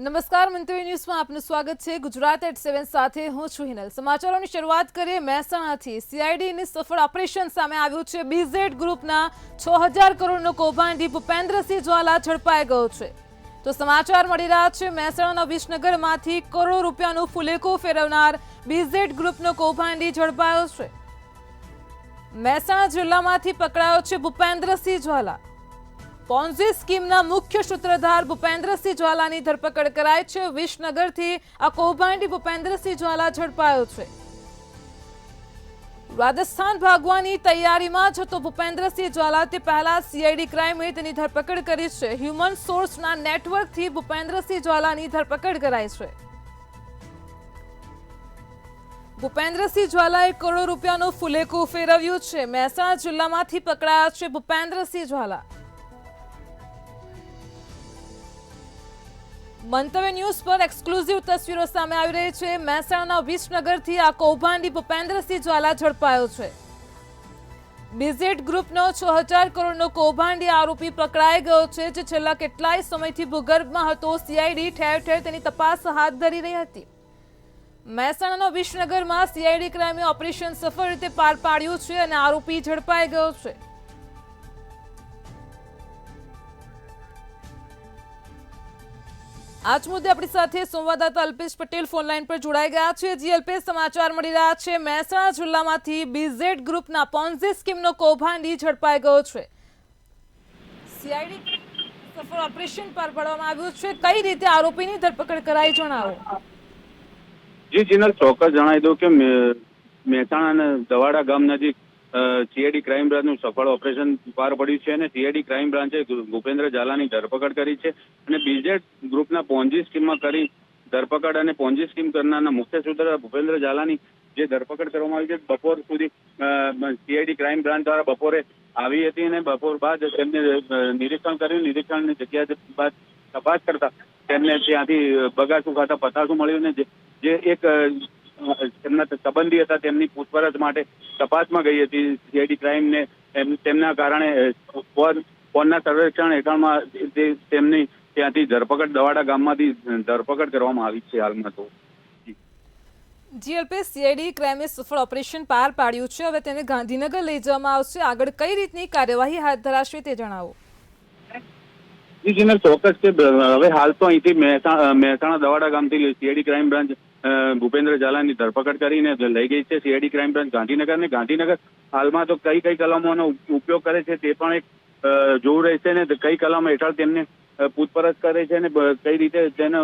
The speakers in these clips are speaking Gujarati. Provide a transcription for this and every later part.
નમસ્કાર મંતવ્ય ન્યૂઝમાં આપનું સ્વાગત છે। ગુજરાત એટ 7 સાથે હું છું હિનલ। સમાચારોની શરૂઆત કરીએ મહેસાણાથી। સીઆઈડીની સફળ ઓપરેશન સામે આવ્યું છે। બીઝેડ ગ્રુપના 6000 કરોડનો કૌભાંડી ભૂપેન્દ્રસિંહ જ્વાલા ઝડપાઈ ગયો છે। તો સમાચાર મળી રહ્યા છે મહેસાણાના વિસનગરમાંથી કરોડો રૂપિયાનું ફુલેકું ફેરવનાર બીઝેડ ગ્રુપનો કૌભાંડી ઝડપાયો છે। મહેસાણા જિલ્લામાંથી પકડાયો છે ભૂપેન્દ્રસિંહ જ્વાલા। પોન્ઝી સ્કીમના મુખ્ય સૂત્રધાર ભૂપેન્દ્રસિંહ જ્વાલાની ધરપકડ કરાઈ છે। વિસનગરથી આ કૌભાંડી ભૂપેન્દ્રસિંહ જ્વાલા ઝડપાયો છે। રાજસ્થાન ભાગવાની તૈયારીમાં જતો ભૂપેન્દ્રસિંહ જ્વાલા તે પહેલા સીઆઈડી ક્રાઇમે તેની ધરપકડ કરી છે। હ્યુમન સોર્સના નેટવર્કથી ભૂપેન્દ્રસિંહ જ્વાલાની ધરપકડ કરાઈ છે। ભૂપેન્દ્રસિંહ જ્વાલાએ કરોડો રૂપિયાનું ફુલેકું ફેરવ્યું છે। મહેસાણા જિલ્લામાંથી પકડાયા છે ભૂપેન્દ્રસિંહ જ્વાલા। મંતવ્ય ન્યૂઝ પર એક્સક્લુઝિવ તસવીરો સામે આવી રહી છે। મહેસાણાના વિસનગરથી આ કૌભાંડી ભૂપેન્દ્રસિંહ જ્વાલા ઝડપાયો છે। બીઝેડ ગ્રુપનો 6000 કરોડનો કૌભાંડી આરોપી પકડાઈ ગયો છે, જે છેલ્લા કેટલાય સમયથી ભૂગર્ભમાં હતો। સીઆઈડી ઠેર ઠેર તેની તપાસ હાથ ધરી રહી હતી। મહેસાણાના વિસનગરમાં સીઆઈડી ક્રાઇમે ઓપરેશન સફળ રીતે પાર પાડ્યું છે અને આરોપી ઝડપાઈ ગયો છે। આજ મુદ્દે આપણી સાથે સંવાદદાતા અલ્પેશ પટેલ ફોનલાઈન પર જોડાઈ ગયા છે। જી અલ્પેશ, સમાચાર મળી રહ્યા છે મહેસાણા જિલ્લામાંથી બીઝેડ ગ્રુપના પોન્ઝી સ્કીમનો કૌભાંડી ઝડપાઈ ગયો છે। સીઆઈડી સફળ ઓપરેશન પાર પાડવામાં આવ્યું છે। કઈ રીતે આરોપીની ધરપકડ કરાઈ, જણાવો। જી જીનલ, ચોક્કસ જણાવી દઉં કે મહેસાણાના દવાડા ગામ નજીક સીઆઈડી ક્રાઇમ બ્રાન્ચનું સફળ ઓપરેશન પાર પડ્યું છે અને સીઆઈડી ક્રાઇમ બ્રાન્ચે ભૂપેન્દ્ર ઝાલાની ધરપકડ કરી છે અને બીઝેડ ગ્રુપના પોન્જી સ્કીમમાં કરી ધરપકડ અને પોન્જી સ્કીમ કરનારના મુખ્ય સૂત્રધાર ભૂપેન્દ્ર ઝાલાની જે ધરપકડ કરવામાં આવી છે, બપોર સુધી સીઆઈડી ક્રાઇમ બ્રાન્ચ દ્વારા બપોરે આવી હતી અને બપોર બાદ તેમને નિરીક્ષણ કર્યું। નિરીક્ષણની જગ્યા બાદ તપાસ કરતા તેમને ત્યાંથી બગાસું ખાતા પતાસું મળ્યું ને જે એક તેમના સંબંધી હતા તેમની પૂછપરછ માટે તપાસમાં ગઈ હતી સીઆઈડી ક્રાઇમને। તેમના કારણે ફોનના સર્વેક્ષણ હેઠળમાં તેમની ત્યાંથી ધરપકડ દવાડા ગામમાંથી ધરપકડ કરવામાં આવી છે હાલમાં તો। જી અલ્પેશ, સીઆઈડી ક્રાઇમે સફળ ઓપરેશન પાર પાડ્યું છે। હવે તેને ગાંધીનગર લઈ જવામાં આવશે। આગળ કઈ રીતની કાર્યવાહી હાથ ધરાશે તે જણાવો। જી જીનલ, ચોક્કસ કે હવે હાલ તો અહીંથી મહેસાણા દવાડા ગામથી સીઆઈડી ક્રાઇમ બ્રાન્ચ ભૂપેન્દ્ર ઝાલાની ધરપકડ કરીને લઈ ગઈ છે સીઆઈડી ક્રાઇમ બ્રાન્ચ ગાંધીનગર ને ગાંધીનગર હાલમાં તો કઈ કઈ કલમોનો ઉપયોગ કરે છે તે પણ એક જોવું રહેશે ને કઈ કલમ હેઠળ તેમને પૂછપરછ કરે છે ને કઈ રીતે તેને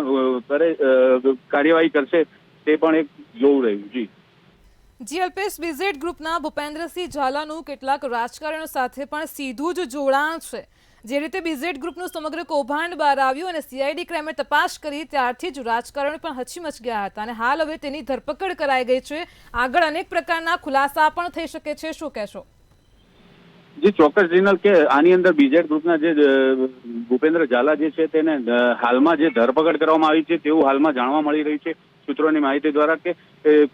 કાર્યવાહી કરશે તે પણ એક જોવું રહ્યું। જી અલ્પેશ, બીઝેડ ગ્રુપના ભૂપેન્દ્રસિંહ ઝાલાનું કેટલાક રાજકારણીઓ સાથે પણ સીધું જ જોડાણ છે। જે રીતે બીઝેડ ગ્રુપનું સમગ્ર કૌભાંડ બહાર આવ્યું અને સીઆઈડી ક્રાઇમે તપાસ કરી ત્યારથી જ રાજકારણીઓ પણ હચીમચ ગયા હતા અને હાલ હવે તેની ધરપકડ કરાઈ ગઈ છે। આગળ અનેક પ્રકારના ખુલાસા પણ થઈ શકે છે, શું કહેશો? જી ચોક્કસ જીનલ, કે આની અંદર બીઝેડ ગ્રુપના જે ભૂપેન્દ્ર ઝાલા જે છે તેને હાલમાં જે ધરપકડ કરવામાં આવી છે તેવું હાલમાં જાણવા મળી રહ્યું છે સૂત્રોની માહિતી દ્વારા કે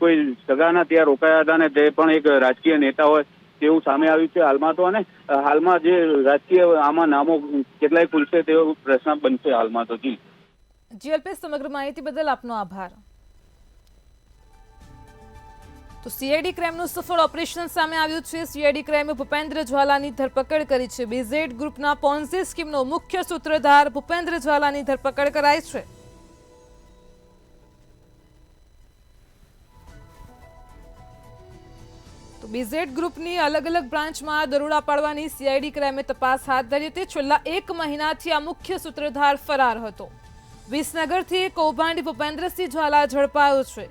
કોઈ સગાના ત્યાં રોકાયા હતા ને તે પણ એક રાજકીય નેતા હોય તેવું સામે આવ્યું છે હાલમાં તો। અને હાલમાં જે રાજકીય આમાં નામો કેટલાય ખુલશે તેવો પ્રશ્ન બનશે હાલમાં તો। જી અલ્પેશ, સમગ્ર માહિતી બદલ આપનો આભાર। તો સીઆઈડી ક્રાઇમનું સફળ ઓપરેશન સામે આવ્યું છે। સીઆઈડી ક્રાઇમે ભૂપેન્દ્ર જ્વાલાની ધરપકડ કરી છે। બીઝેડ ગ્રુપના પોન્ઝી સ્કીમનો મુખ્ય સૂત્રધાર ભૂપેન્દ્ર જ્વાલાની ધરપકડ કરાઈ છે। તો બીઝેડ ગ્રુપની અલગ અલગ બ્રાન્ચમાં દરોડા પાડવાની સીઆઈડી ક્રાઇમે તપાસ હાથ ધરી હતી। છેલ્લા 1 મહિનાથી આ મુખ્ય સૂત્રધાર ફરાર હતો। વિસનગરથી કૌભાંડી ભૂપેન્દ્રસિંહ જ્વાલા ઝડપાયો છે।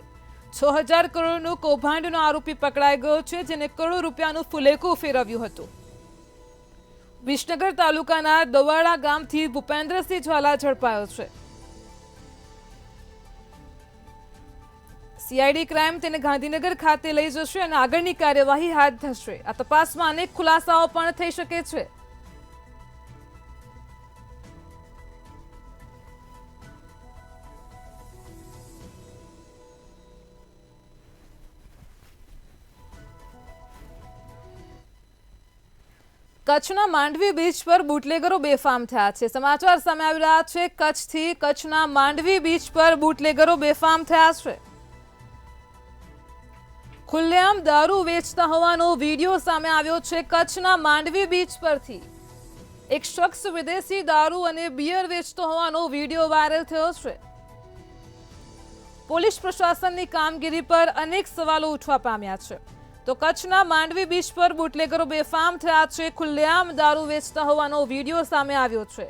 6000 કરોડનું કૌભાંડનો આરોપી પકડાઈ ગયો છે, જેને કરોડો રૂપિયાનું ફુલેકું ફેરવ્યું હતું। વિસનગર તાલુકાના દવાડા ગામથી ભૂપેન્દ્રસિંહ જ્વાલા ઝડપાયો છે। સીઆઈડી ક્રાઇમ તેને ગાંધીનગર ખાતે લઈ જશે અને આગળની કાર્યવાહી હાથ ધરશે। આ તપાસમાં અનેક ખુલાસાઓ પણ થઈ શકે છે। કચ્છના માંડવી બીચ પર બુટલેગરો બેફામ થયા છે. સમાચાર સામે આવી રહ્યા છે કચ્છથી. કચ્છના માંડવી બીચ પર બુટલેગરો બેફામ થયા છે. ખુલ્લેઆમ દારૂ વેચતા હોવાનો વિડીયો સામે આવ્યો છે. કચ્છના માંડવી બીચ પરથી એક શખ્સ વિદેશી દારૂ અને બિયર વેચતો હોવાનો વિડીયો વાયરલ થયો છે. પોલીસ પ્રશાસનની કામગીરી પર અનેક સવાલો ઉઠવા પામ્યા છે. તો કચ્છના માંડવી બીચ પર બુટલેગરો બેફામ થયા છે. ખુલ્લેઆમ દારૂ વેચતા હોવાનો વિડીયો સામે આવ્યો છે.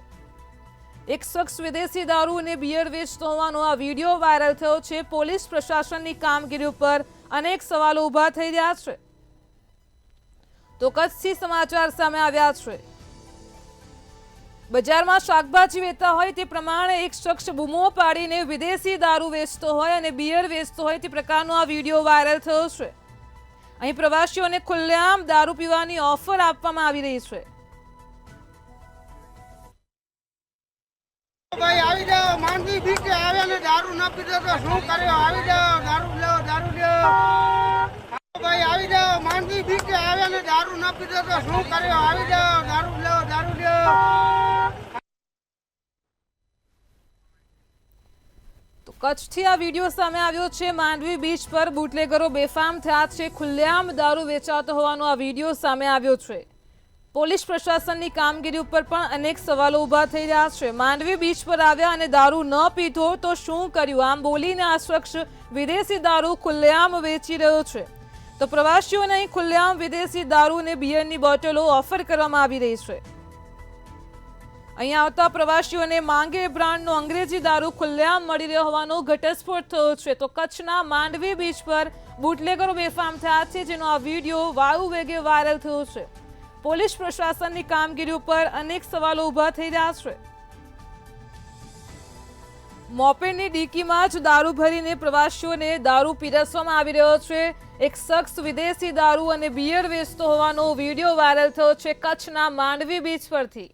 એક શખ્સ વિદેશી દારૂ અને બિયર વેચતો હોવાનો આ વિડીયો વાયરલ થયો છે. પોલીસ પ્રશાસનની કામગીરી ઉપર અનેક સવાલો ઊભા થઈ રહ્યા છે. તો કચ્છથી સમાચાર સામે આવ્યા છે. બજારમાં શાકભાજી વેચતા હોય તે પ્રમાણે એક શખ્સ બૂમો પાડીને વિદેશી દારૂ વેચતો હોય અને બિયર વેચતો હોય તે પ્રકારનો આ વિડીયો વાયરલ થયો છે. અહીં પ્રવાસીઓને ખુલ્લેઆમ દારૂ પીવાની ઓફર આપવામાં આવી રહી છે. ભાઈ આવી જાઓ, માંડવી બીચે આવ્યા ને દારૂ ન પીધો તો શું કર્યો? આવી જાઓ, દારૂ લો, દારૂ લો. ભાઈ આવી જાઓ, માંડવી બીચે આવ્યા ને દારૂ ન પીધો તો શું કર્યો? આવી જાઓ, દારૂ લો, દારૂ લો. તો કચ્છથી આ વિડીયો સામે આવ્યો છે. માંડવી બીચ પર બુટલેગરો બેફામ થયા છે. ખુલ્લેઆમ દારૂ વેચાતો હોવાનો આ વિડીયો સામે આવ્યો છે. પોલીસ પ્રશાસનની કામગીરી ઉપર પણ અનેક સવાલો ઊભા થઈ રહ્યા છે. માંડવી બીચ પર આવ્યા અને દારૂ ન પીધો તો શું કર્યું? આમ બોલીને આ શખ્સ વિદેશી દારૂ ખુલ્લેઆમ વેચી રહ્યો છે. તો પ્રવાસીઓને અહીં ખુલ્લેઆમ વિદેશી દારૂ અને બિયરની બોટલો ઓફર કરવામાં આવી રહી છે. અહીં આવતા પ્રવાસીઓને માંગે બ્રાન્ડનો અંગ્રેજી દારૂ ખુલ્લેઆમ મળી રહ્યો હોવાનો ઘટસ્ફોટ થયો છે. તો કચ્છના માંડવી બીચ પર બુટલેગરો બેફામ થયા છે, જેનો આ વિડીયો વાયુ વેગે વાયરલ થયો છે. પોલીસ પ્રશાસનની કામગીરી ઉપર અનેક સવાલો ઊભા થઈ રહ્યા છે. મોપેડની ડીકીમાં જ દારૂ ભરીને પ્રવાસીઓને દારૂ પીરસવામાં આવી રહ્યો છે. એક શખ્સ વિદેશી દારૂ અને બિયર વેચતો હોવાનો વિડીયો વાયરલ થયો છે કચ્છના માંડવી બીચ પરથી.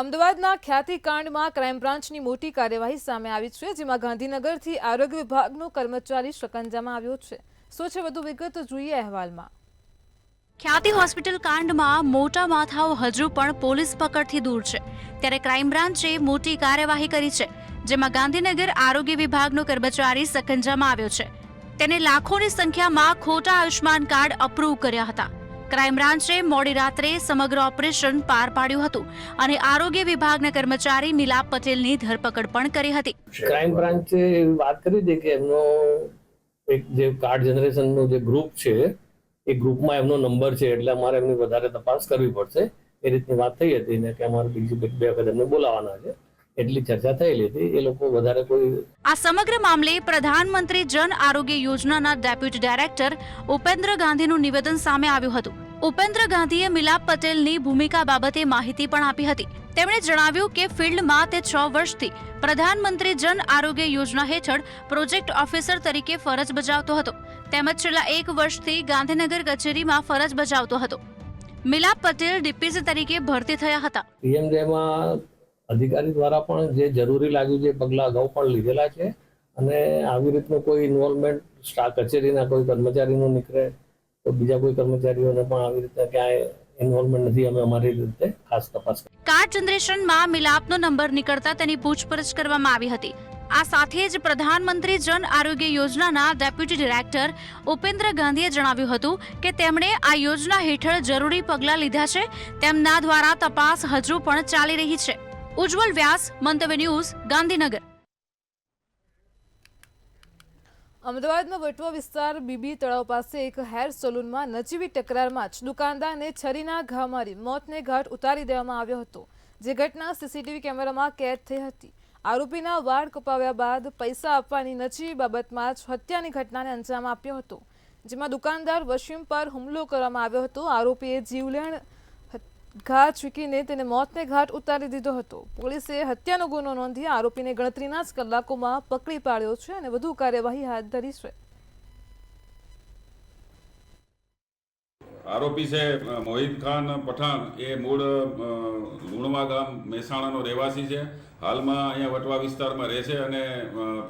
અમદાવાદના ખ્યાતિકાંડમાં ક્રાઇમ બ્રાન્ચની મોટી કાર્યવાહી સામે આવી છે, જેમાં ગાંધીનગરથી આરોગ્ય વિભાગનો કર્મચારી શકંજામાં આવ્યો છે. શું છે વધુ વિગત જોઈએ અહેવાલમાં. ખ્યાતિ હોસ્પિટલ કાંડમાં મોટા માથાઓ હજુ પણ પોલીસ પકડથી દૂર છે, ત્યારે ક્રાઇમ બ્રાન્ચે મોટી કાર્યવાહી કરી છે, જેમાં ગાંધીનગર આરોગ્ય વિભાગનો કર્મચારી શકંજામાં આવ્યો છે. તેને લાખોની સંખ્યામાં ખોટા આયુષ્માન કાર્ડ અપ્રૂવ કર્યા હતા. ક્રાઇમ બ્રાન્ચે મોડી રાત્રે સમગ્ર ઓપરેશન પાર પાડ્યું હતું અને આરોગ્ય વિભાગના કર્મચારી મિલાપ પટેલની ધરપકડ પણ કરી હતી. ક્રાઇમ બ્રાન્ચે વાત કરી હતી કે એમનો એક જે કાર્ડ જનરેશનનો જે ગ્રુપ છે એ ગ્રુપમાં એમનો નંબર છે, એટલે અમારે એમની વધારે તપાસ કરવી પડશે એ રીતની વાત થઈ હતી ને કે અમારે બીજી બે વખત એમને બોલાવવાના છે, એટલી ચર્ચા થયેલી હતી. એ લોકો વધારે કોઈ આ સમગ્ર મામલે પ્રધાનમંત્રી જન આરોગ્ય યોજનાના ડેપ્યુટી ડાયરેક્ટર ઉપેન્દ્ર ગાંધીનું નિવેદન સામે આવ્યું હતું. ઉપેન્દ્ર ગાંધીએ મિલાપ પટેલની ભૂમિકા બાબતે માહિતી પણ આપી હતી. તેમણે જણાવ્યું કે ફિલ્ડમાં તે 6 વર્ષથી પ્રધાનમંત્રી જન આરોગ્ય યોજના હેઠળ પ્રોજેક્ટ ઓફિસર તરીકે ફરજ બજાવતો હતો, તેમજ છેલ્લા 1 વર્ષથી ગાંધીનગર કચેરીમાં ફરજ બજાવતો હતો. મિલાપ પટેલ ડીપીસી તરીકે ભરતી થયા હતા. પીએમજેમાં અધિકારી દ્વારા પણ જે જરૂરી લાગ્યું છે પગલાં અગાઉ પણ લીધેલા છે અને આવી રીતનું કોઈ ઇન્વોલ્વમેન્ટ કચેરીના કોઈ કર્મચારીનું નીકળે તો બીજા કોઈ કર્મચારીઓને પણ આવી રીતે ક્યાંય ઇન્વોલ્વમેન્ટ નથી. અમે અમારી રીતે ખાસ તપાસ કરી. કાર્ડ જનરેશનમાં મિલાપનો નંબર નીકળતા તેની પૂછપરછ કરવામાં આવી હતી. આ સાથે જ પ્રધાનમંત્રી જન આરોગ્ય યોજનાના ડેપ્યુટી ડાયરેક્ટર ઉપેન્દ્ર ગાંધીએ જણાવ્યું હતું કે તેમણે આ યોજના હેઠળ જરૂરી પગલાં લીધા છે. તેમના દ્વારા તપાસ હજુ પણ ચાલી રહી છે. ઉજ્જવલ વ્યાસ, મંતવ્ય ન્યૂઝ, ગાંધીનગર. અમદાવાદના વટવા વિસ્તાર બીબી તળાવ પાસે એક હેર સલૂનમાં નજીવી ટકરારમાં જ દુકાનદારને છરીના ઘા મારી મોતને ઘાટ ઉતારી દેવામાં આવ્યો હતો, જે ઘટના સીસીટીવી કેમેરામાં કેદ થઈ હતી. આરોપીના વાળ કપાવ્યા બાદ પૈસા આપવાની નજીવી બાબતમાં જ હત્યાની ઘટનાને અંજામ આપ્યો હતો, જેમાં દુકાનદાર વસીમ પર હુમલો કરવામાં આવ્યો હતો. આરોપીએ જીવલેણ ઘા ચૂકીને તેને મોતને ઘાટ ઉતારી દીધો હતો. પોલીસે હત્યાનો ગુનો નોંધી આરોપીને ગણતરીના જ કલાકોમાં પકડી પાડ્યો છે અને વધુ કાર્યવાહી હાથ ધરી છે. આરોપી છે મોહિત ખાન પઠાણ, એ મૂળ લુણવા ગામ મહેસાણાનો રહેવાસી છે. હાલમાં અહીંયા વટવા વિસ્તારમાં રહે છે અને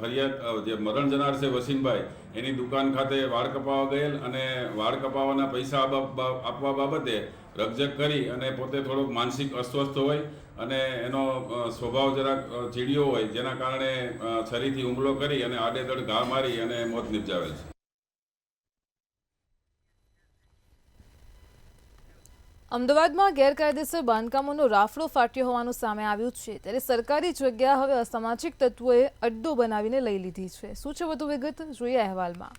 ફરિયાદ જે મરણ જનાર છે વસીમભાઈ, એની દુકાન ખાતે વાળ કપાવવા ગયેલ અને વાળ કપાવવાના પૈસા આપવા બાબતે રકઝક કરી અને પોતે થોડોક માનસિક અસ્વસ્થ હોય અને એનો સ્વભાવ જરાક ચીડિયો હોય, જેના કારણે છરીથી હુમલો કરી અને આડેધડ ઘા મારી અને મોત નિપજાવેલ છે. અમદાવાદમાં ગેરકાયદેસર બાંધકામોનો રાફડો ફાટ્યો હોવાનું સામે આવ્યું છે, ત્યારે સરકારી જગ્યા હવે અસામાજિક તત્વોએ અડ્ડો બનાવીને લઈ લીધી છે. શું છે વધુ વિગત, જોઈએ અહેવાલમાં.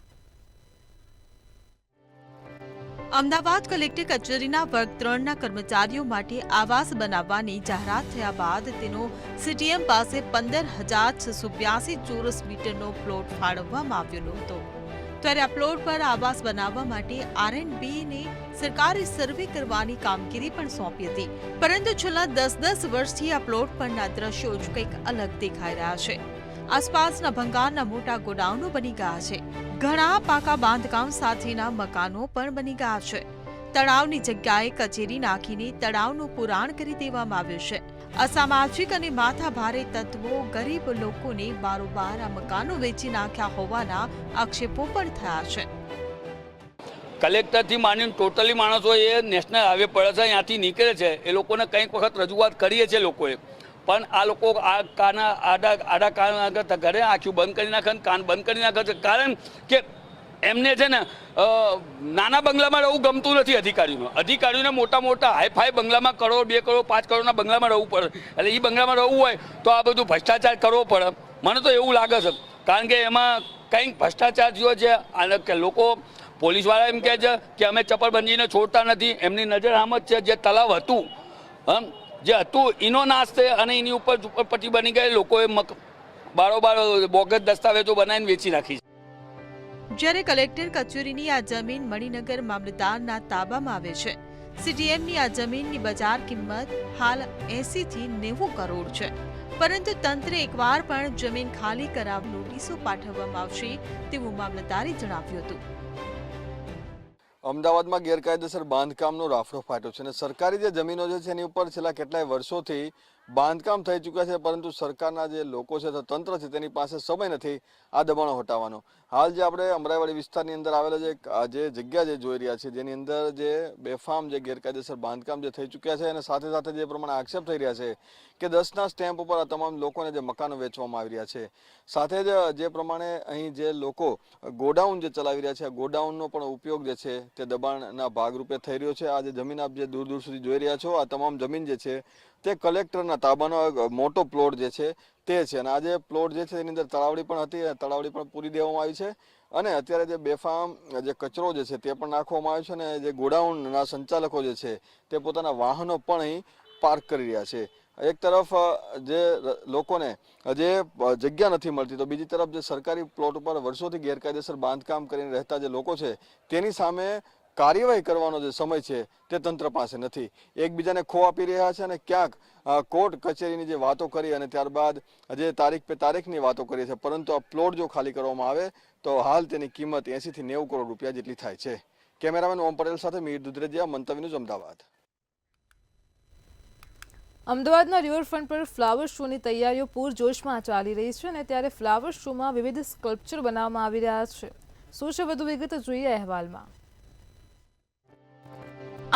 અમદાવાદ કલેક્ટર કચેરીના વર્ગ 3ના કર્મચારીઓ માટે આવાસ બનાવવાની જાહેરાત થયા બાદ તેનો સીટીએમ પાસે 15,682 ચોરસ મીટરનો પ્લોટ ફાળવવામાં આવ્યો હતો. ત્યારે આ પ્લોટ પર આવાસ બનાવવા માટે R&Bને સરકારે સર્વે કરવાની કામગીરી પણ સોંપી હતી, પરંતુ છેલ્લા 10 વર્ષથી આ પ્લોટ પરના દ્રશ્યો જ કંઈક અલગ દેખાઈ રહ્યા છે. આસપાસના ભંગારના મોટા ગોડાઉનો બની ગયા છે. ઘણા પાકા બાંધકામ સાથેના મકાનો પણ બની ગયા છે. તળાવની જગ્યાએ કચેરી નાખીને તળાવનું પુરાણ કરી દેવામાં આવ્યું છે. અસામાજિક અને માથાભારે તત્વો ગરીબ લોકોને બારોબાર આ મકાનો વેચી નાખ્યા હોવાના આક્ષેપો પણ થયા છે. કલેક્ટરથી માંડીને ટોટલી માણસો એ નેશનલ હાઈવે પડે છે, ત્યાંથી નીકળે છે. એ લોકોને કંઈક વખત રજૂઆત કરીએ છીએ લોકોએ, પણ આ લોકો આ કાના આડા કાન આગળ ઘરે આંખ્યું બંધ કરી નાખે, કાન બંધ કરી નાખે છે. કારણ કે એમને છે ને નાના બંગલામાં રહેવું ગમતું નથી. અધિકારીઓને મોટા મોટા હાઈફાઈ બંગલામાં કરોડ 2 કરોડ 5 કરોડના બંગલામાં રહેવું પડે. એટલે એ બંગલામાં રહેવું હોય તો આ બધું ભ્રષ્ટાચાર કરવો પડે. મને તો એવું લાગે છે, કારણ કે એમાં કંઈક ભ્રષ્ટાચાર થયો છે. કે લોકો પોલીસવાળા એમ કહે છે કે અમે ચપ્પલબંધીને છોડતા નથી, એમની નજર આમ જ છે. જે તલાવ હતું એનો નાશ છે અને એની ઉપર ઝુંપડપટ્ટી બની ગઈ. લોકોએ બારોબાર બોગસ દસ્તાવેજો બનાવીને વેચી નાખી છે. જ્યારે કલેક્ટર કચેરીની આ જમીન મણિનગર મામલતદારના તાબામાં આવે છે. સીટીએમની આ જમીનની બજાર કિંમત હાલ 80 થી 90 કરોડ છે, પરંતુ તંત્રે એકવાર પણ જમીન ખાલી કરાવવા નોટિસો પાઠવવામાં આવશે તેવું મામલતદારે જણાવ્યું હતું. અમદાવાદમાં ગેરકાયદેસર બાંધકામનો રાફડો ફાટ્યો છે અને સરકારી જે જમીનો જે છે એની ઉપર છેલ્લા કેટલાય વર્ષોથી બાંધકામ થઈ ચૂક્યા છે, પરંતુ સરકારના જે લોકો છે તંત્ર છે તેની પાસે સમય નથી આ દબાણો હટાવવાનો. હાલ જે આપણે અમરાઈવાડી વિસ્તારની અંદર આવેલા જે જગ્યા જે જોઈ રહ્યા છે, જેની અંદર જે બેફામ જે ગેરકાયદેસર બાંધકામ જે થઈ ચૂક્યા છે અને સાથે સાથે જે પ્રમાણે આક્ષેપ થઈ રહ્યા છે કે 10ના સ્ટેમ્પ ઉપર આ તમામ લોકોને જે મકાનો વેચવામાં આવી રહ્યા છે. સાથે જ જે પ્રમાણે અહીં જે લોકો ગોડાઉન જે ચલાવી રહ્યા છે, આ ગોડાઉનનો પણ ઉપયોગ જે છે તે દબાણના ભાગરૂપે થઈ રહ્યો છે. આ જે જમીન આપ જે દૂર દૂર સુધી જોઈ રહ્યા છો, આ તમામ જમીન જે છે તે કલેક્ટરના તાબાનો મોટો પ્લોટ જે છે તે છે. અને આ જે પ્લોટ જે છે એની અંદર તળાવડી પણ હતી, તળાવડી પણ પૂરી દેવામાં આવી છે. અને અત્યારે જે બેફામ જે કચરો જે છે તે પણ નાખવામાં આવ્યો છે અને જે ગોડાઉનના સંચાલકો જે છે તે પોતાના વાહનો પણ અહીં પાર્ક કરી રહ્યા છે. એક તરફ જે લોકોને જે જગ્યા નથી મળતી, તો બીજી તરફ જે સરકારી પ્લોટ ઉપર વર્ષોથી ગેરકાયદેસર બાંધકામ કરીને રહેતા જે લોકો છે તેની સામે કાર્યવાહી કરવાનો જે સમય છે તે તંત્ર પાસે નથી. એકબીજાને ખો આપી રહ્યા છે અને ક્યાંક કોર્ટ કચેરીની જે વાતો કરી અને ત્યારબાદ જે તારીખની વાતો કરી છે, પરંતુ આ પ્લોટ જો ખાલી કરવામાં આવે તો હાલ તેની કિંમત 80 થી 90 કરોડ રૂપિયા જેટલી થાય છે. કેમેરામેન ઓમ પટેલ સાથે મીર દુધરેજિયા, મંતવ્ય ન્યૂઝ, અમદાવાદ. અમદાવાદના રિવરફ્રન્ટ પર ફ્લાવર શોની તૈયારીઓ પૂરજોશમાં ચાલી રહી છે અને ત્યારે ફ્લાવર શોમાં વિવિધ સ્કલ્પચર બનાવવામાં આવી રહ્યા છે. શું છે વધુ વિગત, જોઈએ અહેવાલમાં.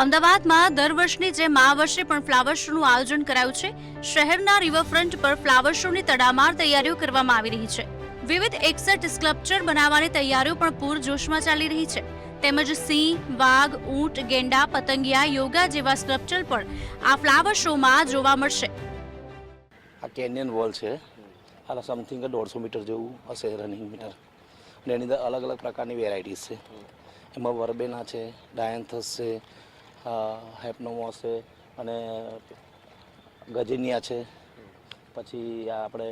અમદાવાદમાં દર વર્ષની જેમ આ વર્ષે પણ ફ્લાવર શોનું આયોજન કરાયું છે. શહેરના રિવરફ્રન્ટ પર ફ્લાવર શોની તડામાર તૈયારીઓ કરવામાં આવી રહી છે. વિવિધ 61 સ્કલ્પચર બનાવવાની તૈયારીઓ પણ પૂરજોશમાં ચાલી રહી છે. તેમજ સિંહ, વાઘ, ઊંટ, ગેંડા, પતંગિયા, યોગા જેવા સ્કલ્પચર પણ આ ફ્લાવર શોમાં જોવા મળશે. આ કેનિયન વોલ છે, આ સમથિંગ 150 મીટર જેવું હશે રનિંગ મીટર, અને એની અંદર અલગ અલગ પ્રકારની વેરાયટીઝ છે. એમાં વર્બેના છે, ડાયન્થસ છે, હેપનોમોસ છે અને ગજેનિયા છે. પછી આ આપણે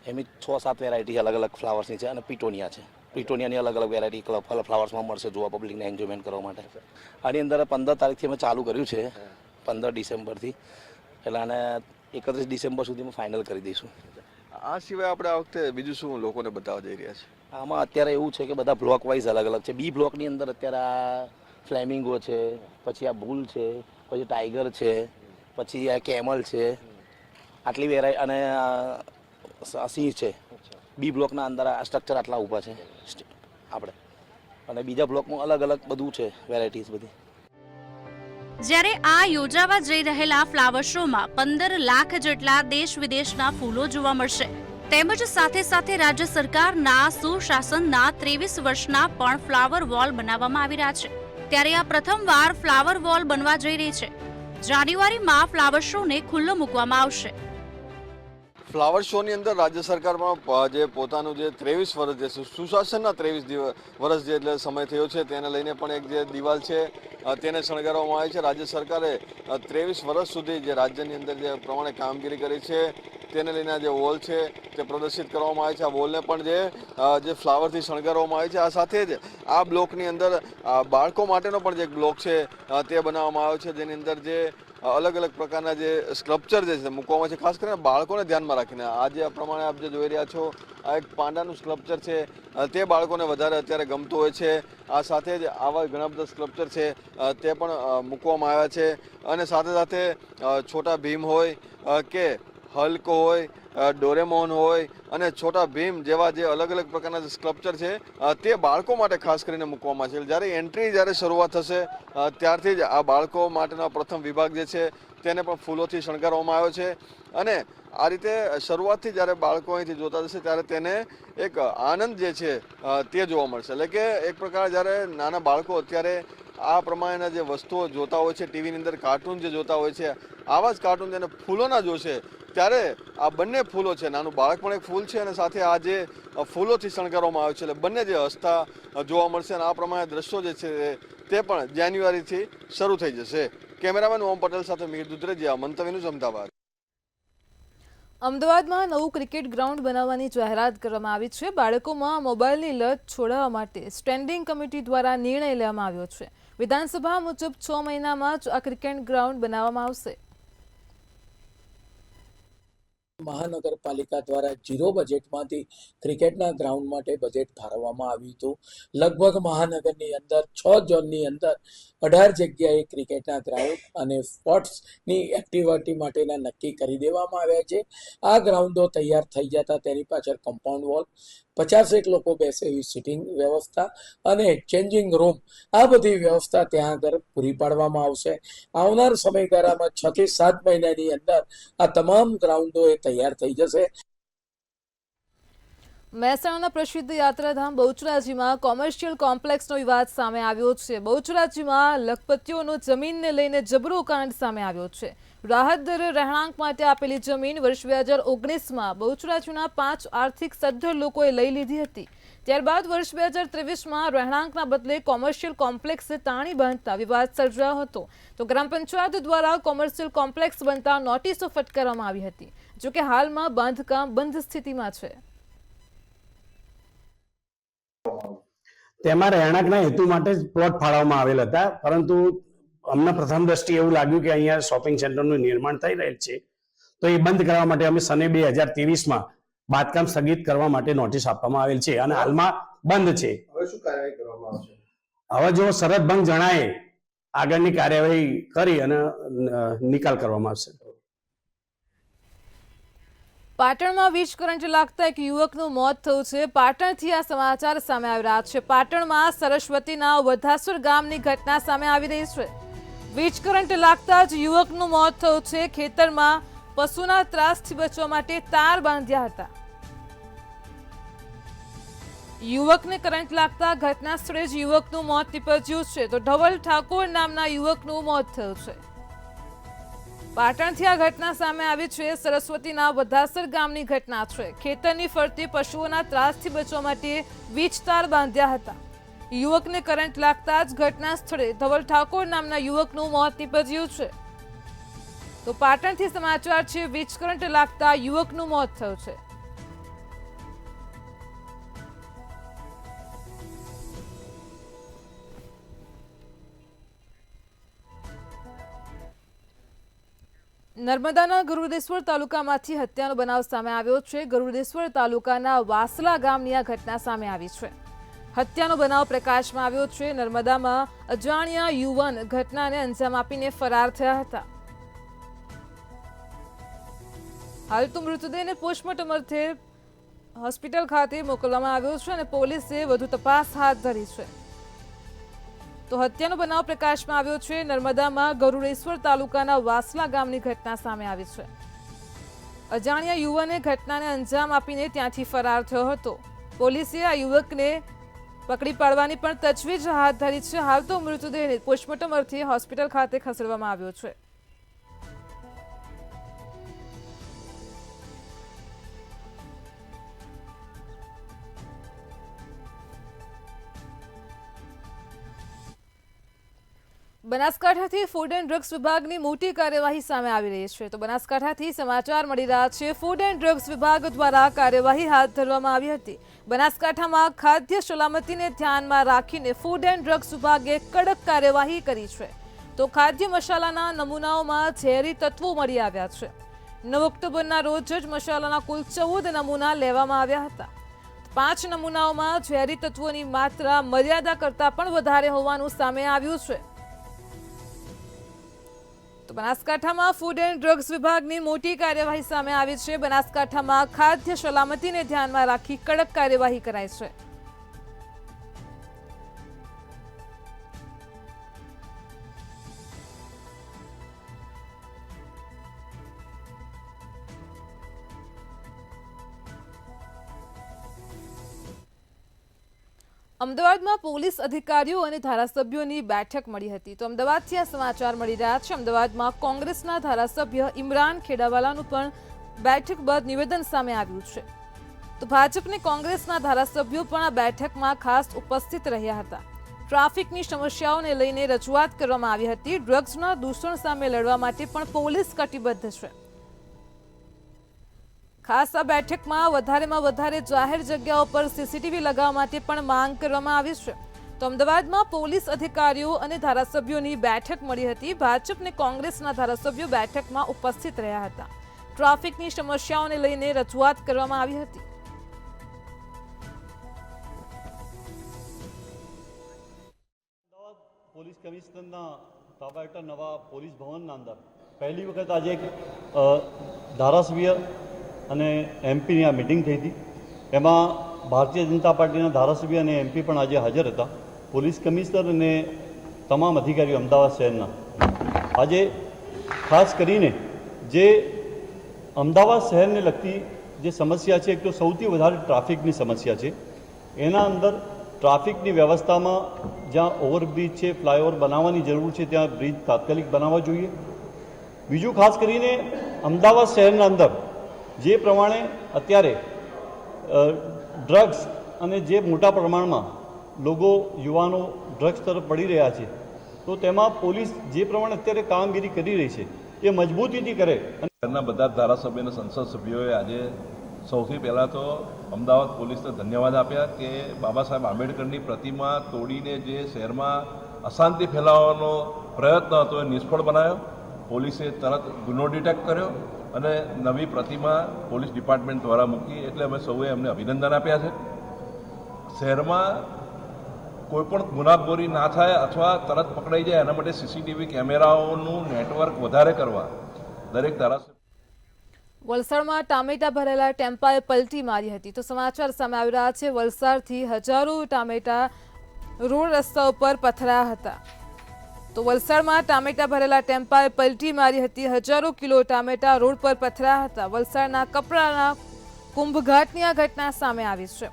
એમની 6-7 વેરાયટી અલગ અલગ ફ્લાવર્સની છે અને પિટોનિયા છે. પિટોનિયાની અલગ અલગ વેરાયટી ફ્લાવર્સમાં મળશે જોવા, પબ્લિકને એન્જોયમેન્ટ કરવા માટે. આની અંદર 15 તારીખથી અમે ચાલુ કર્યું છે, 15 ડિસેમ્બરથી, એટલે આને 31 ડિસેમ્બર સુધીમાં ફાઇનલ કરી દઈશું. આ સિવાય આપણે આ વખતે બીજું શું લોકોને બતાવવા જઈ રહ્યા છે? આમાં અત્યારે એવું છે કે બધા બ્લોક વાઇઝ અલગ અલગ છે. બી બ્લોકની અંદર અત્યારે આ ફ્લેમિંગો છે, પછી આ બુલ છે, પછી ટાઈગર છે, પછી આ કેમલ છે, આટલી વેરાયટી, અને સિંહ છે. બી બ્લોકના અંદર આ સ્ટ્રક્ચર આટલા ઊભા છે આપણે, અને બીજા બ્લોકમાં અલગ અલગ બધું છે, વેરાયટીઝ બધી. જ્યારે આ યોજાવા જઈ રહેલા ફ્લાવર શોમાં 15 લાખ જેટલા દેશ વિદેશના ફૂલો જોવા મળશે, તેમજ સાથે સાથે રાજ્ય સરકારના સુશાસનના 23 વર્ષના પણ ફ્લાવર વોલ બનાવવામાં આવી રહ્યા છે. ત્યારે આ પ્રથમવાર ફ્લાવર વોલ બનવા જઈ રહી છે. જાન્યુઆરીમાં ફ્લાવર શોને ખુલ્લો મૂકવામાં આવશે. ફ્લાવર શોની અંદર રાજ્ય સરકારમાં જે પોતાનું જે 23 વર્ષ જે સુશાસનના 23 વર્ષ જે એટલે સમય થયો છે તેને લઈને પણ એક જે દિવાલ છે તેને શણગારવામાં આવી છે. રાજ્ય સરકારે 23 વર્ષ સુધી જે રાજ્યની અંદર જે પ્રમાણે કામગીરી કરી છે તેને લઈને જે વોલ છે તે પ્રદર્શિત કરવામાં આવે છે. આ વોલને પણ જે ફ્લાવરથી શણગારવામાં આવે છે. આ સાથે જ આ બ્લોકની અંદર બાળકો માટેનો પણ જે એક બ્લોક છે તે બનાવવામાં આવ્યો છે, જેની અંદર જે અલગ અલગ પ્રકારના જે સ્કલ્પચર જે છે મૂકવામાં છે, ખાસ કરીને બાળકોને ધ્યાનમાં રાખીને. આજે આ પ્રમાણે આપ જે જોઈ રહ્યા છો આ એક પાંડાનું સ્કલ્પચર છે, તે બાળકોને વધારે અત્યારે ગમતું હોય છે. આ સાથે જ આવા ઘણા બધા સ્કલ્પચર છે તે પણ મૂકવામાં આવ્યા છે, અને સાથે સાથે છોટા ભીમ હોય કે હલ્ક હોય, ડોરેમોન હોય અને છોટા ભીમ જેવા જે અલગ અલગ પ્રકારના જે સ્કલ્પચર છે તે બાળકો માટે ખાસ કરીને મૂકવામાં છે. જ્યારે શરૂઆત થશે ત્યારથી જ આ બાળકો માટેનો પ્રથમ વિભાગ જે છે તેને પણ ફૂલોથી શણગારવામાં આવ્યો છે, અને આ રીતે શરૂઆતથી જ્યારે બાળકો અહીંથી જોતા જશે ત્યારે તેને એક આનંદ જે છે તે જોવા મળશે. એટલે કે એક પ્રકાર જ્યારે નાના બાળકો અત્યારે આ પ્રમાણેના જે વસ્તુઓ જોતા હોય છે, ટીવીની અંદર કાર્ટૂન જે જોતા હોય છે, આવા જ કાર્ટૂન જેને ફૂલોના જોશે ત્યારે આ બંને ફૂલો છે, નાનું બાળક પણ એક ફૂલ છે અને સાથે આ જે ફૂલોથી શણગારવામાં આવે છે, એટલે બંને જે હસતા જોવા મળશે. અને આ પ્રમાણે દ્રશ્યો જે છે તે પણ જાન્યુઆરીથી શરૂ થઈ જશે. કેમેરામેન ઓમ પટેલ સાથે મીર દુધરેજિયા, મંતવ્ય ન્યૂઝ, અમદાવાદ. અમદાવાદમાં નવું ક્રિકેટ ગ્રાઉન્ડ બનાવવાની જાહેરાત કરવામાં આવી છે. બાળકોમાં મોબાઈલની લત છોડાવવા માટે સ્ટેન્ડિંગ કમિટી દ્વારા નિર્ણય લેવામાં આવ્યો છે. વિધાનસભા મુજબ 6 મહિનામાં જ આ ક્રિકેટ ગ્રાઉન્ડ બનાવવામાં આવશે. મહાનગરપાલિકા દ્વારા 0 બજેટમાંથી ક્રિકેટના ગ્રાઉન્ડ માટે બજેટ ફાળવવામાં આવ્યું હતું. લગભગ મહાનગરની અંદર 6 ઝોનની અંદર 18 જગ્યાએ ક્રિકેટના ગ્રાઉન્ડ અને સ્પોર્ટ્સની એક્ટિવિટી માટેના નક્કી કરી દેવામાં આવ્યા છે. આ ગ્રાઉન્ડો તૈયાર થઈ જતા તેની પાછળ કમ્પાઉન્ડ વોલ, 50 લોકો બેસે એવી સિટિંગ વ્યવસ્થા અને ચેન્જિંગ રૂમ, આ બધી વ્યવસ્થા ત્યાં આગળ પૂરી પાડવામાં આવશે. આવનાર સમયગાળામાં 6 થી 7 મહિનાની અંદર આ તમામ ગ્રાઉન્ડો એ તૈયાર થઈ જશે. મહેસાણાના પ્રસિદ્ધ યાત્રાધામ બહુચરાજીમાં કોમર્શિયલ કોમ્પ્લેક્સનો વિવાદ સામે આવ્યો છે. બહુચરાજીમાં લખપતિઓનો જમીનને લઈને જબરો કાંડ સામે આવ્યો છે. રાહત દરે રહેણાંક માટે આપેલી જમીન વર્ષ 2019માં બહુચરાજીના 5 આર્થિક સદ્ધર લોકોએ લઈ લીધી હતી. ત્યારબાદ વર્ષ 2023માં રહેણાંકના બદલે કોમર્શિયલ કોમ્પ્લેક્સે તાણી બાંધતા વિવાદ સર્જાયો હતો. તો ગ્રામ પંચાયત દ્વારા કોમર્શિયલ કોમ્પ્લેક્સ બનતા નોટિસો ફટકારવામાં આવી હતી. જોકે હાલમાં બાંધકામ બંધ સ્થિતિમાં છે. તેમાં રહેણાંકના હેતુ માટે જ પ્લોટ ફાળવવામાં આવેલ હતા, પરંતુ અમને પ્રથમ દ્રષ્ટિએ એવું લાગ્યું કે અહીંયા શોપિંગ સેન્ટરનું નિર્માણ થઈ રહેલ છે, તો એ બંધ કરવા માટે અમે સને 2023માં બાંધકામ સ્થગિત કરવા માટે નોટિસ આપવામાં આવેલ છે અને હાલમાં બંધ છે. હવે શું કાર્યવાહી કરવામાં આવશે? હવે જો શરત ભંગ જણાય આગળની કાર્યવાહી કરી અને નિકાલ કરવામાં આવશે. પાટણમાં વીજ કરંટ લાગતા એક યુવકનું મોત થયું છે. પાટણથી આ સમાચાર સામે આવી રહ્યા છે. પાટણમાં સરસ્વતીના વધાસુર ગામની ઘટના સામે આવી રહી છે. વીજ કરંટ લાગતા જ યુવકનું મોત થયું છે. ખેતરમાં પશુના ત્રાસથી બચવા માટે તાર બાંધ્યા હતા. યુવકને કરંટ લાગતા ઘટના સ્થળે જ યુવકનું મોત નીપજ્યું છે. તો ધવલ ઠાકોર નામના યુવકનું મોત થયું છે. પાટણથી આ ઘટના સામે આવી છે. સરસ્વતીના વધાસર ગામની ઘટના છે. ખેતરની ફરતે પશુઓના ત્રાસથી બચવા માટે વીજ તાર બાંધ્યા હતા. યુવકને કરંટ લાગતા જ ઘટના સ્થળે ધવલ ઠાકોર નામના યુવકનું મોત નીપજ્યું છે. તો પાટણથી સમાચાર છે. વીજ કરંટ લાગતા યુવકનું મોત થયું છે. નર્મદાના ગરુડેશ્વર તાલુકામાંથી હત્યાનો બનાવ સામે આવ્યો છે. ગરુડેશ્વર તાલુકાના વાસલા ગામની આ ઘટના સામે આવી છે. હત્યાનો બનાવ પ્રકાશમાં આવ્યો છે. નર્મદામાં અજાણ્યા યુવાન ઘટનાને અંજામ આપીને ફરાર થયા હતા. હાલ તો મૃતદેહને પોસ્ટમોર્ટમ અર્થે હોસ્પિટલ ખાતે મોકલવામાં આવ્યો છે અને પોલીસે વધુ તપાસ હાથ ધરી છે. તો હત્યાનો બનાવ પ્રકાશમાં આવ્યો છે. નર્મદામાં ગરુડેશ્વર તાલુકાના વાસલા ગામની ઘટના સામે આવી છે. અજાણ્યા યુવાને ઘટનાને અંજામ આપીને ત્યાંથી ફરાર થયો હતો. પોલીસે આ યુવકને પકડી પાડવાની પણ તજવીજ હાથ ધરી છે. હાલ તો મૃતદેહને પોસ્ટમોર્ટમ અર્થે હોસ્પિટલ ખાતે ખસેડવામાં આવ્યો છે. બનાસકાંઠાથી ફૂડ એન્ડ ડ્રગ્સ વિભાગની મોટી કાર્યવાહી સામે આવી રહી છે. તો બનાસકાંઠાથી સમાચાર મળી રહ્યા છે. ફૂડ એન્ડ ડ્રગ્સ વિભાગ દ્વારા કાર્યવાહી હાથ ધરવામાં આવી હતી. બનાસકાંઠામાં ખાદ્ય સલામતીને ધ્યાનમાં રાખીને ફૂડ એન્ડ ડ્રગ્સ વિભાગે કડક કાર્યવાહી કરી છે. તો ખાદ્ય મસાલાના નમૂનાઓમાં ઝેરી તત્વો મળી આવ્યા છે. 9 ઓક્ટોબરના રોજ જ મસાલાના કુલ 14 નમૂના લેવામાં આવ્યા હતા. 5 નમૂનાઓમાં ઝેરી તત્વોની માત્રા મર્યાદા કરતાં પણ વધારે હોવાનું સામે આવ્યું છે. તો બનાસકાંઠામાં ફૂડ એન્ડ ડ્રગ્સ વિભાગની મોટી કાર્યવાહી સામે આવી છે. બનાસકાંઠામાં ખાદ્ય સલામતીને ધ્યાનમાં રાખી કડક કાર્યવાહી કરાઈ છે. અમદાવાદમાં પોલીસ અધિકારીઓ અને ધારાસભ્યોની બેઠક મળી હતી. તો અમદાવાદથી આ સમાચાર મળી રહ્યા છે. અમદાવાદમાં કોંગ્રેસના ધારાસભ્ય ઇમરાન ખેડાવાલાનું પણ બેઠક બાદ નિવેદન સામે આવ્યું છે. તો ભાજપ અને કોંગ્રેસના ધારાસભ્યો પણ આ બેઠકમાં ખાસ ઉપસ્થિત રહ્યા હતા. ટ્રાફિકની સમસ્યાઓને લઈને રજૂઆત કરવામાં આવી હતી. ડ્રગ્સના દૂષણ સામે લડવા માટે પણ પોલીસ કટિબદ્ધ છે. ખાસ આ બેઠકમાં વધારેમાં વધારે જાહેર જગ્યાઓ પર સીસીટીવી લગાવવા માટે પણ માંગ કરવામાં આવી છે. તો અમદાવાદમાં પોલીસ અધિકારીઓ અને ધારાસભ્યોની બેઠક મળી હતી. ભાજપ અને કોંગ્રેસના ધારાસભ્યો બેઠકમાં ઉપસ્થિત રહ્યા હતા. ટ્રાફિકની સમસ્યાઓને લઈને રજૂઆત કરવામાં આવી હતી. પોલીસ કમિશનરના તાબા હેઠળ નવા પોલીસ ભવનના અંદર પહેલી વખત આજે એક ધારાસભ્ય અને એમપીની આ મિટિંગ થઈ હતી. એમાં ભારતીય જનતા પાર્ટીના ધારાસભ્ય અને એમપી પણ આજે હાજર હતા. પોલીસ કમિશનર અને તમામ અધિકારીઓ અમદાવાદ શહેરના આજે ખાસ કરીને જે અમદાવાદ શહેરને લગતી જે સમસ્યા છે, એક તો સૌથી વધારે ટ્રાફિકની સમસ્યા છે. એના અંદર ટ્રાફિકની વ્યવસ્થામાં જ્યાં ઓવરબ્રિજ છે, ફ્લાયઓવર બનાવવાની જરૂર છે, ત્યાં બ્રિજ તાત્કાલિક બનાવવા જોઈએ. બીજું ખાસ કરીને અમદાવાદ શહેરના અંદર જે પ્રમાણે અત્યારે ડ્રગ્સ અને જે મોટા પ્રમાણમાં લોકો યુવાનો ડ્રગ્સ તરફ પડી રહ્યા છે, તો તેમાં પોલીસ જે પ્રમાણે અત્યારે કામગીરી કરી રહી છે એ મજબૂતીથી કરે. શહેરના બધા જ ધારાસભ્ય અને સંસદ સભ્યોએ આજે સૌથી પહેલાં તો અમદાવાદ પોલીસને ધન્યવાદ આપ્યા કે બાબા સાહેબ આંબેડકરની પ્રતિમા તોડીને જે શહેરમાં અશાંતિ ફેલાવવાનો પ્રયત્ન હતો એ નિષ્ફળ બનાવ્યો. પોલીસે તરત ગુનો ડિટેક્ટ કર્યો અને નવી પ્રતિમા પોલીસ ડિપાર્ટમેન્ટ દ્વારા મૂકી. એટલે અમે સૌએ અમને અભિનંદન આપ્યા છે. શહેરમાં કોઈપણ ગુનાખોરી ના થાય અથવા તરત પકડાઈ જાય એના માટે સીસીટીવી કેમેરાઓનું નેટવર્ક વધારે કરવા દરેક ધારાસભ્ય. વલસાડમાં ટામેટા ભરેલા ટેમ્પાએ પલટી મારી હતી. તો સમાચાર સામે આવી રહ્યા છે. વલસાડથી હજારો ટામેટા રોડ રસ્તા ઉપર પથરાયા હતા. તો વલસાડમાં ટામેટા ભરેલા ટેમ્પાએ પલટી મારી હતી. હજારો કિલો ટામેટા રોડ પર પથરાયા હતા. વલસાડના કપરાના કુંભઘાટની આ ઘટના સામે આવી છે.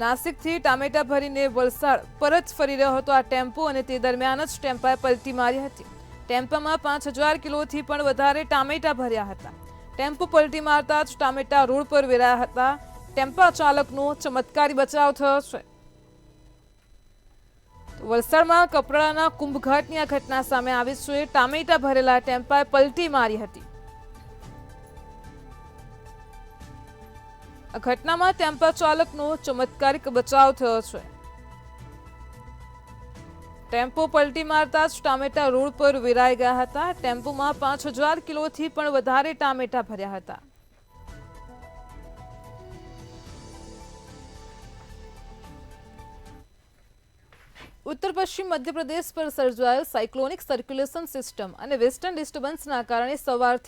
નાસિકથી ટામેટા ભરીને વલસાડ પરત ફરી રહ્યો હતો આ ટેમ્પો અને તે દરમિયાન જ ટેમ્પાએ પલટી મારી હતી. ટેમ્પામાં 5000 કિલોથી પણ વધારે ટામેટા ભર્યા હતા. ટેમ્પો પલટી મારતા જ ટામેટા રોડ પર વેરાયા હતા. ટેમ્પા ચાલકનો ચમત્કારી બચાવ થયો છે. વલસાડમાં કપરાના કુંભઘાટની આ ઘટના સામે આવી છે. ટામેટા ભરેલા ટેમ્પાએ પલટી મારી હતી. આ ઘટનામાં ટેમ્પા ચાલકનો ચમત્કારિક બચાવ થયો છે. ટેમ્પો પલટી મારતા જ ટામેટા રોડ પર વિરાઈ ગયા હતા. ટેમ્પોમાં 5000 કિલોથી પણ વધારે ટામેટા ભર્યા હતા. ઉત્તર પશ્ચિમ મધ્યપ્રદેશ પર સર્જાયેલ સાયક્લોનિક સર્ક્યુલેશન સિસ્ટમ અને વેસ્ટર્ન ડિસ્ટર્બન્સના કારણે સવારથી